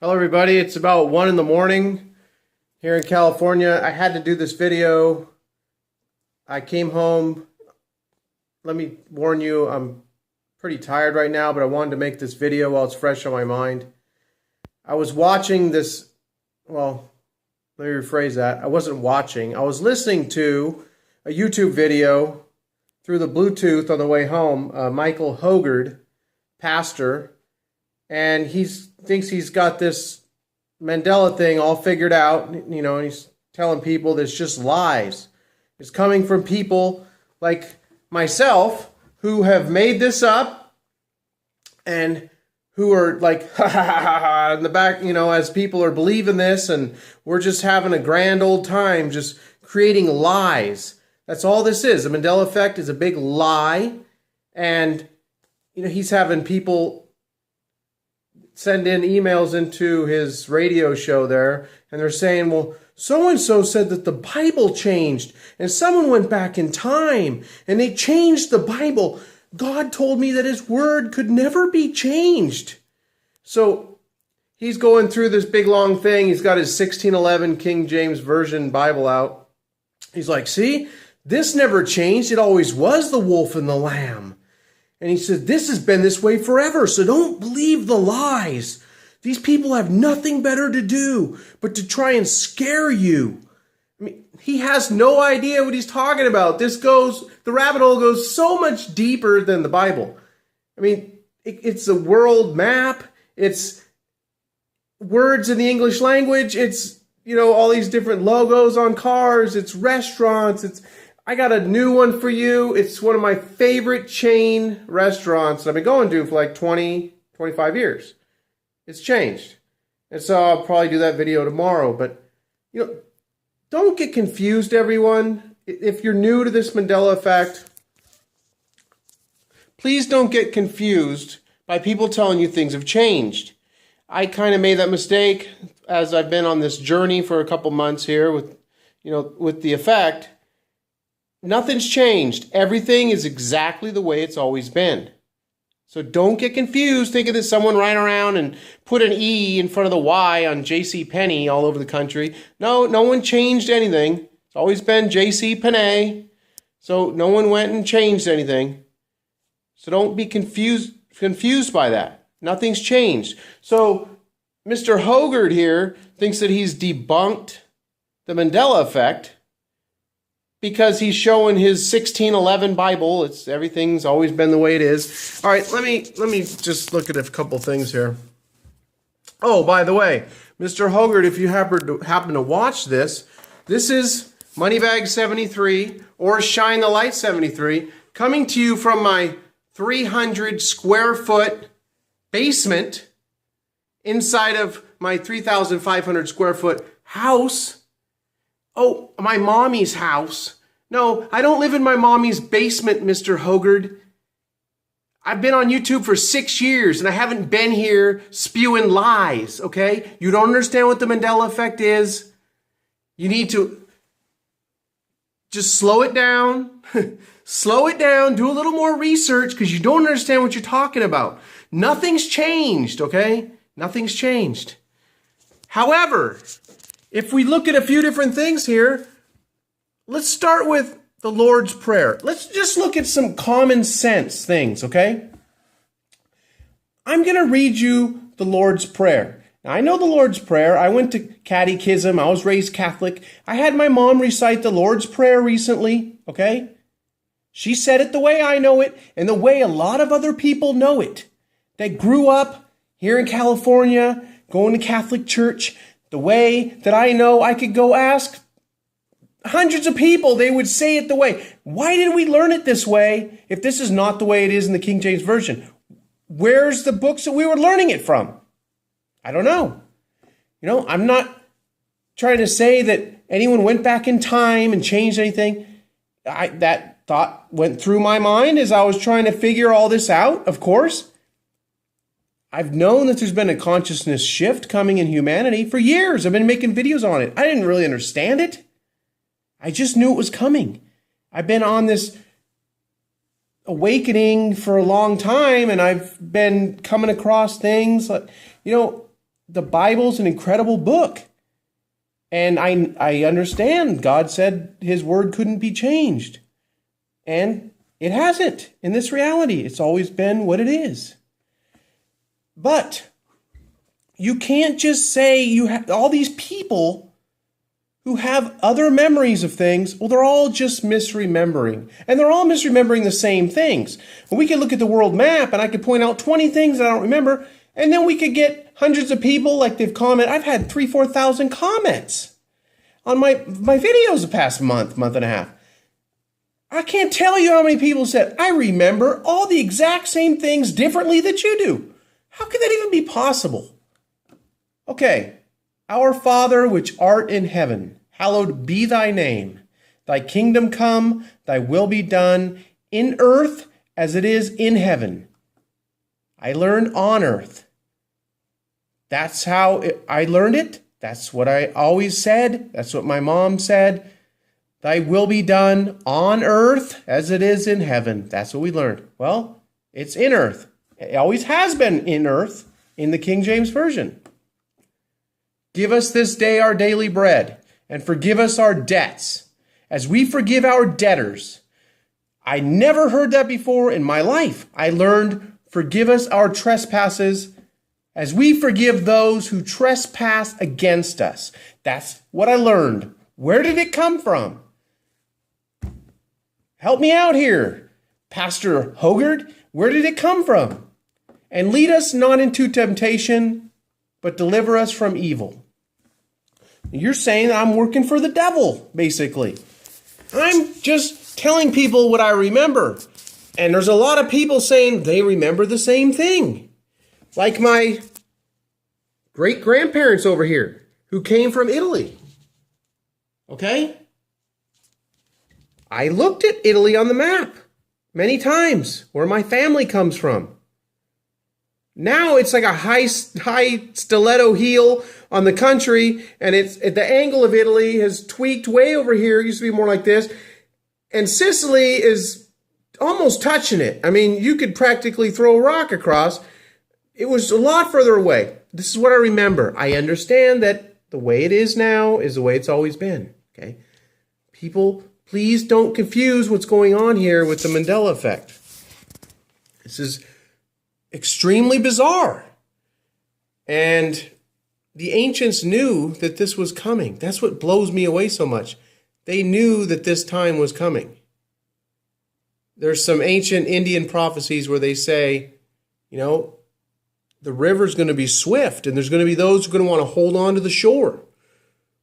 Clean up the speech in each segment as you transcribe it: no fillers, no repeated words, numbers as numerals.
Hello everybody, it's about 1 in the morning here in California. I had to do this video. I came home. Let me warn you, I'm pretty tired right now, but I wanted to make this video while it's fresh on my mind. I was watching this, well, let me rephrase that. I wasn't watching. I was listening to a YouTube video through the Bluetooth on the way home. Michael Hogard, pastor, and he thinks he's got this Mandela thing all figured out, you know, and he's telling people that it's just lies. It's coming from people like myself who have made this up and who are like, ha ha ha ha, in the back, you know, as people are believing this, and we're just having a grand old time just creating lies. That's all this is. The Mandela effect is a big lie, and, you know, he's having people send in emails into his radio show there, and they're saying, well, so-and-so said that the Bible changed, and someone went back in time, and they changed the Bible. God told me that his word could never be changed. So he's going through this big long thing. He's got his 1611 King James Version Bible out. He's like, see, this never changed. It always was the wolf and the lamb. And he said, this has been this way forever, so don't believe the lies. These people have nothing better to do but to try and scare you. I mean, he has no idea what he's talking about. The rabbit hole goes so much deeper than the Bible. I mean, it's a world map. It's words in the English language. It's, you know, all these different logos on cars. It's restaurants. I got a new one for you. It's one of my favorite chain restaurants that I've been going to for like 20, 25 years. It's changed. And so I'll probably do that video tomorrow. But, you know, don't get confused, everyone. If you're new to this Mandela effect, please don't get confused by people telling you things have changed. I kind of made that mistake as I've been on this journey for a couple months here with the effect. Nothing's changed. Everything is exactly the way it's always been. So don't get confused thinking that someone ran around and put an E in front of the Y on J.C. Penney all over the country. No one changed anything. It's always been J.C. Penney. So no one went and changed anything. So don't be confused by that. Nothing's changed. So Mr. Hogard here thinks that he's debunked the Mandela effect because he's showing his 1611 Bible. Everything's always been the way it is. All right, let me just look at a couple things here. Oh, by the way, Mr. Hogard, if you happen to watch this is Moneybag 73 or Shine the Light 73 coming to you from my 300 square foot basement inside of my 3,500 square foot house. Oh, my mommy's house. No, I don't live in my mommy's basement, Mr. Hogard. I've been on YouTube for 6 years, and I haven't been here spewing lies, okay? You don't understand what the Mandela effect is. You need to just slow it down. Slow it down. Do a little more research, because you don't understand what you're talking about. Nothing's changed, okay? Nothing's changed. However, if we look at a few different things here, let's start with the Lord's Prayer. Let's just look at some common sense things, okay? I'm going to read you the Lord's Prayer. Now, I know the Lord's Prayer. I went to catechism. I was raised Catholic. I had my mom recite the Lord's Prayer recently, okay? She said it the way I know it and the way a lot of other people know it that grew up here in California, going to Catholic church. The way that I know, I could go ask hundreds of people, they would say it the way. Why did we learn it this way if this is not the way it is in the King James Version? Where's the books that we were learning it from? I don't know. You know, I'm not trying to say that anyone went back in time and changed anything. That thought went through my mind as I was trying to figure all this out, of course. I've known that there's been a consciousness shift coming in humanity for years. I've been making videos on it. I didn't really understand it. I just knew it was coming. I've been on this awakening for a long time, and I've been coming across things. You know, the Bible's an incredible book. And I understand God said his word couldn't be changed. And it hasn't in this reality. It's always been what it is. But you can't just say you have all these people who have other memories of things. Well, they're all just misremembering. And they're all misremembering the same things. And we could look at the world map and I could point out 20 things that I don't remember. And then we could get hundreds of people like they've commented. I've had 4,000 comments on my videos the past month and a half. I can't tell you how many people said, I remember all the exact same things differently that you do. How could that even be possible? Okay. Our Father, which art in heaven, hallowed be thy name. Thy kingdom come, thy will be done, in earth as it is in heaven. I learned on earth. That's how I learned it. That's what I always said. That's what my mom said. Thy will be done on earth as it is in heaven. That's what we learned. Well, it's in earth. It always has been in earth in the King James Version. Give us this day our daily bread, and forgive us our debts, as we forgive our debtors. I never heard that before in my life. I learned, forgive us our trespasses, as we forgive those who trespass against us. That's what I learned. Where did it come from? Help me out here, Pastor Hogard. Where did it come from? And lead us not into temptation, but deliver us from evil. You're saying I'm working for the devil, basically. I'm just telling people what I remember. And there's a lot of people saying they remember the same thing. Like my great-grandparents over here who came from Italy. Okay? I looked at Italy on the map many times, where my family comes from. Now it's like a high stiletto heel on the country, and it's the angle of Italy has tweaked way over here. It used to be more like this. And Sicily is almost touching it. I mean, you could practically throw a rock across. It was a lot further away. This is what I remember. I understand that the way it is now is the way it's always been. Okay? People, please don't confuse what's going on here with the Mandela effect. This is extremely bizarre. And the ancients knew that this was coming. That's what blows me away so much. They knew that this time was coming. There's some ancient Indian prophecies where they say, you know, the river's going to be swift and there's going to be those who are going to want to hold on to the shore.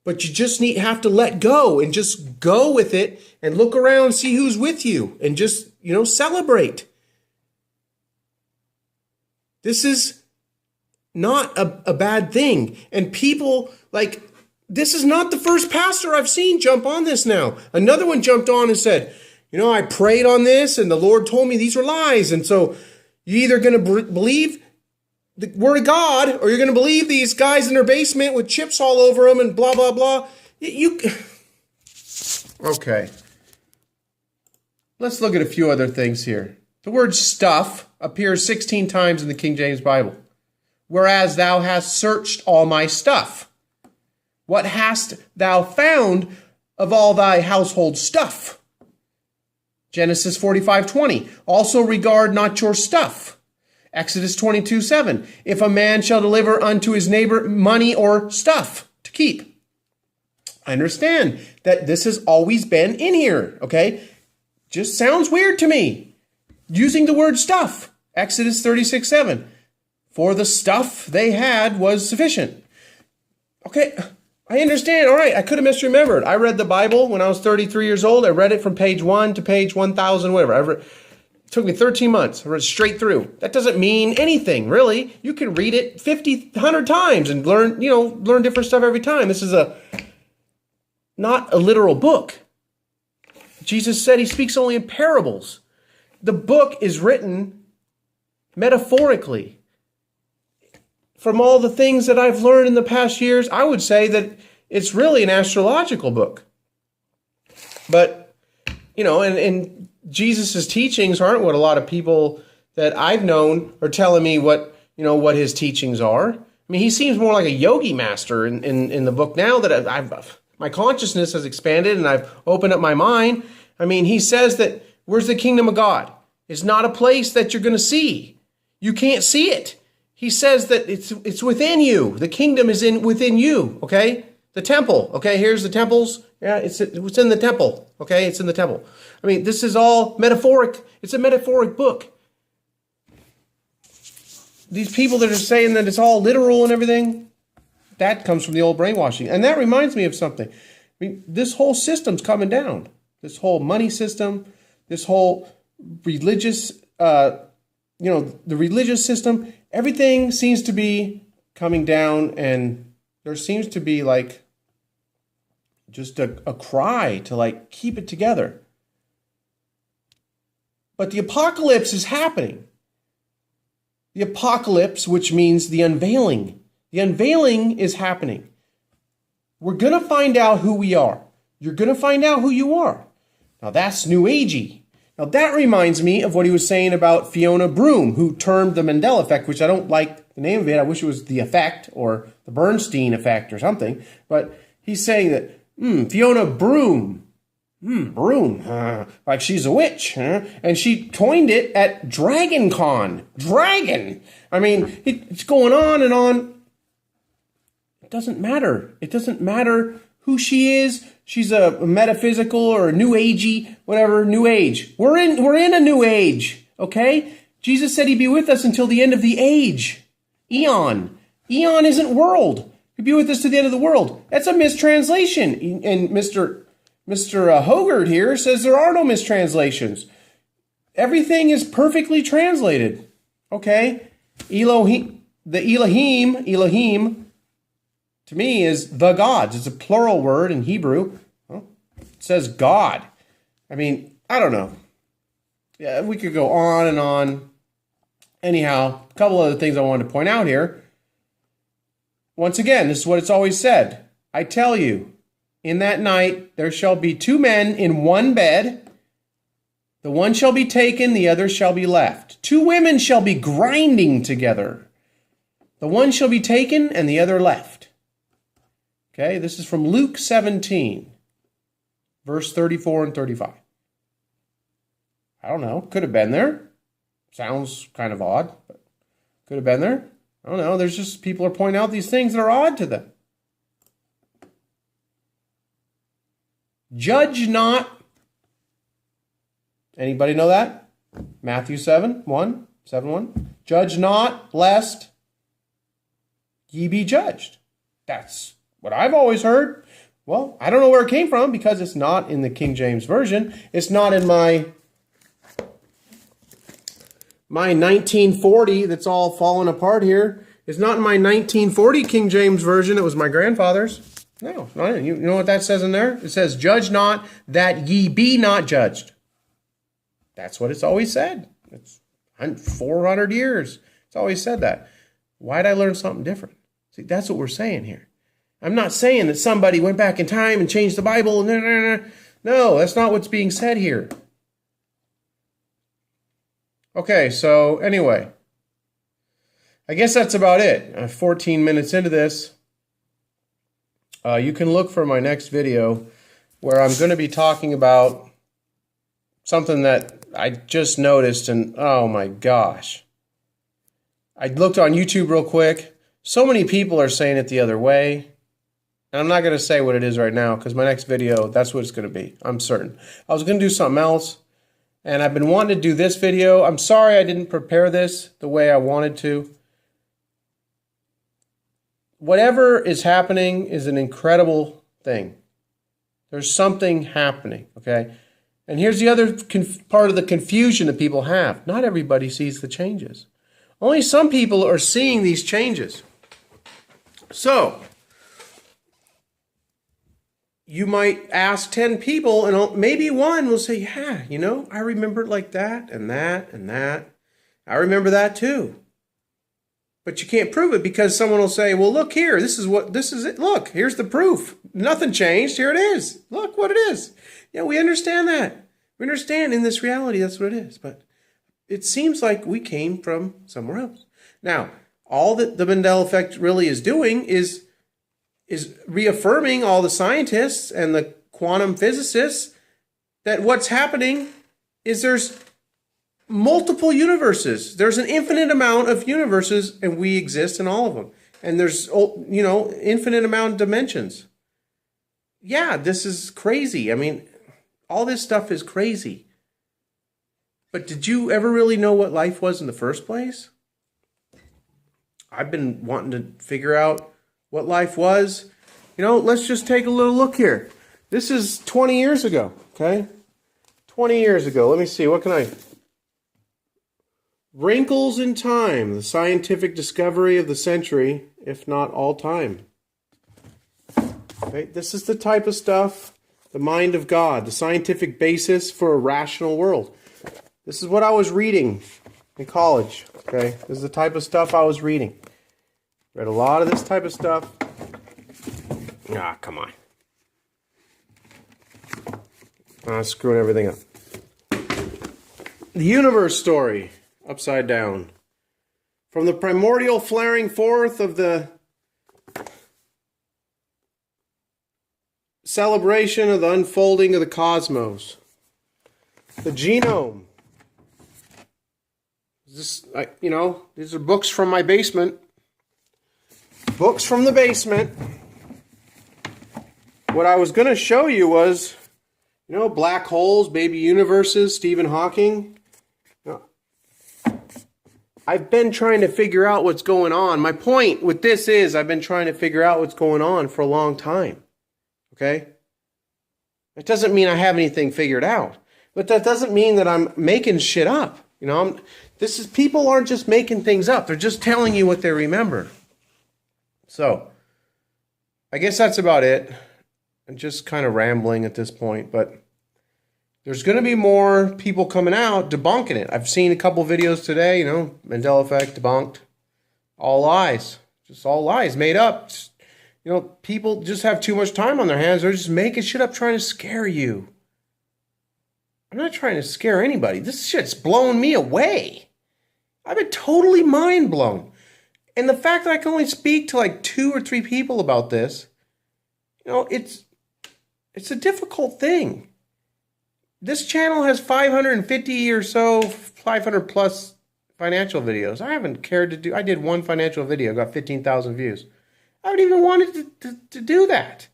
But you just have to let go and just go with it and look around and see who's with you and just, celebrate. This is not a bad thing. And people, this is not the first pastor I've seen jump on this now. Another one jumped on and said, I prayed on this and the Lord told me these are lies. And so you're either going to believe the word of God or you're going to believe these guys in their basement with chips all over them and blah, blah, blah. Okay. Let's look at a few other things here. The word stuff appears 16 times in the King James Bible. Whereas thou hast searched all my stuff. What hast thou found of all thy household stuff? Genesis 45:20. Also regard not your stuff. Exodus 22:7. If a man shall deliver unto his neighbor money or stuff to keep. I understand that this has always been in here, okay? Just sounds weird to me. Using the word stuff. Exodus 36:7. For the stuff they had was sufficient. Okay, I understand. All right, I could have misremembered. I read the Bible when I was 33 years old. I read it from page 1 to page 1,000, whatever. It took me 13 months. I read it straight through. That doesn't mean anything, really. You can read it 50, 100 times and learn different stuff every time. This is not a literal book. Jesus said he speaks only in parables. The book is written metaphorically. From all the things that I've learned in the past years, I would say that it's really an astrological book. But, and Jesus' teachings aren't what a lot of people that I've known are telling me what his teachings are. I I mean, he seems more like a yogi master in the book now that my consciousness has expanded and I've opened up my mind. I mean, he says that where's the kingdom of God? It's not a place that you're going to see. You can't see it. He says that it's within you. The kingdom is within you, okay? The temple, okay? Here's the temples. Yeah, it's in the temple, okay? It's in the temple. I mean, this is all metaphoric. It's a metaphoric book. These people that are saying that it's all literal and everything, that comes from the old brainwashing. And that reminds me of something. I mean, this whole system's coming down. This whole money system, this whole religious, the religious system, everything seems to be coming down, and there seems to be like just a cry to like keep it together. But the apocalypse is happening. The apocalypse, which means the unveiling. The unveiling is happening. We're going to find out who we are. You're going to find out who you are. Now that's New Agey. Now that reminds me of what he was saying about Fiona Broome, who termed the Mandela effect, which I don't like the name of it. I wish it was the effect or the Bernstein effect or something. But he's saying that Fiona Broome, like she's a witch, and she coined it at Dragon Con. Dragon. I mean, it's going on and on. It doesn't matter. It doesn't matter who she is. She's a metaphysical or a new agey, whatever, new age. We're in a new age, okay? Jesus said he'd be with us until the end of the age. Eon. Eon isn't world. He'd be with us to the end of the world. That's a mistranslation. And Mr. Hogarth here says there are no mistranslations. Everything is perfectly translated. Okay? Elohim, to me is the gods. It's a plural word in Hebrew. Well, it says God. I mean, I don't know. Yeah, we could go on and on. Anyhow, a couple other things I wanted to point out here. Once again, this is what it's always said. I tell you, in that night there shall be two men in one bed. The one shall be taken, the other shall be left. Two women shall be grinding together. The one shall be taken and the other left. Okay, this is from Luke 17, verse 34 and 35. I don't know. Could have been there. Sounds kind of odd, but could have been there. I don't know. There's just people are pointing out these things that are odd to them. Judge not. Anybody know that? Matthew 7:1. Judge not, lest ye be judged. That's what I've always heard. Well, I don't know where it came from because it's not in the King James Version. It's not in my 1940 that's all falling apart here. It's not in my 1940 King James Version. It was my grandfather's. No, not in. You know what that says in there? It says, judge not that ye be not judged. That's what it's always said. It's 400 years. It's always said that. Why'd I learn something different? See, that's what we're saying here. I'm not saying that somebody went back in time and changed the Bible. No, that's not what's being said here. Okay, so anyway, I guess that's about it. 14 minutes into this. You can look for my next video where I'm going to be talking about something that I just noticed, and oh my gosh. I looked on YouTube real quick. So many people are saying it the other way. And I'm not going to say what it is right now because my next video, that's what it's going to be. I'm certain. I was going to do something else, and I've been wanting to do this video. I'm sorry I didn't prepare this the way I wanted to. Whatever is happening is an incredible thing. There's something happening, okay? And here's the other part of the confusion that people have. Not everybody sees the changes. Only some people are seeing these changes. So, you might ask 10 people, and maybe one will say, yeah, you know, I remember it like that and that and that. I remember that too. But you can't prove it because someone will say, well, look here, this is it. Look, here's the proof. Nothing changed. Here it is. Look what it is. Yeah, we understand that. We understand in this reality that's what it is. But it seems like we came from somewhere else. Now, all that the Mandela effect really is doing is reaffirming all the scientists and the quantum physicists that what's happening is there's multiple universes. There's an infinite amount of universes, and we exist in all of them. And there's, infinite amount of dimensions. Yeah, this is crazy. I mean, all this stuff is crazy. But did you ever really know what life was in the first place? I've been wanting to figure out what life was. Let's just take a little look here. This is 20 years ago, okay? 20 years ago. Let me see. What can I... Wrinkles in Time, the scientific discovery of the century, if not all time. Okay, this is the type of stuff, the mind of God, the scientific basis for a rational world. This is what I was reading in college, okay? This is the type of stuff I was reading. Read a lot of this type of stuff. Ah, come on. I'm screwing everything up. The universe story, upside down. From the primordial flaring forth of the celebration of the unfolding of the cosmos. The genome. These are books from my basement. Books from the basement. What I was going to show you was, black holes, baby universes, Stephen Hawking. I've been trying to figure out what's going on. My point with this is I've been trying to figure out what's going on for a long time. Okay? It doesn't mean I have anything figured out. But that doesn't mean that I'm making shit up. People aren't just making things up. They're just telling you what they remember. So, I guess that's about it. I'm just kind of rambling at this point, but there's going to be more people coming out debunking it. I've seen a couple videos today, Mandela effect, debunked. All lies. Just all lies, made up. People just have too much time on their hands. They're just making shit up, trying to scare you. I'm not trying to scare anybody. This shit's blowing me away. I've been totally mind blown. And the fact that I can only speak to like 2 or 3 people about this, it's a difficult thing. This channel has 550 or so, 500 plus financial videos. I haven't cared to do... I did one financial video, got 15,000 views. I haven't even wanted to do that.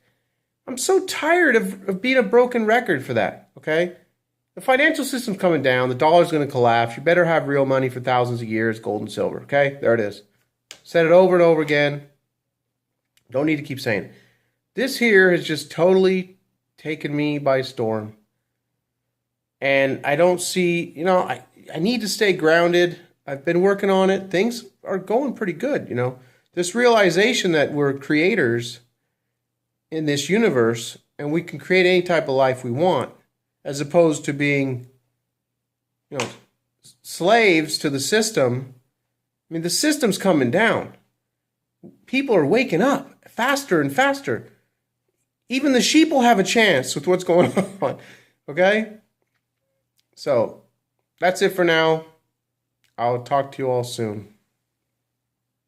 I'm so tired of being a broken record for that, okay? The financial system's coming down. The dollar's going to collapse. You better have real money for thousands of years, gold and silver, okay? There it is. Said it over and over again. Don't need to keep saying it. This here has just totally taken me by storm. And I don't see, I need to stay grounded. I've been working on it. Things are going pretty good, This realization that we're creators in this universe and we can create any type of life we want, as opposed to being, slaves to the system. I mean, the system's coming down. People are waking up faster and faster. Even the sheep will have a chance with what's going on, okay? So, that's it for now. I'll talk to you all soon.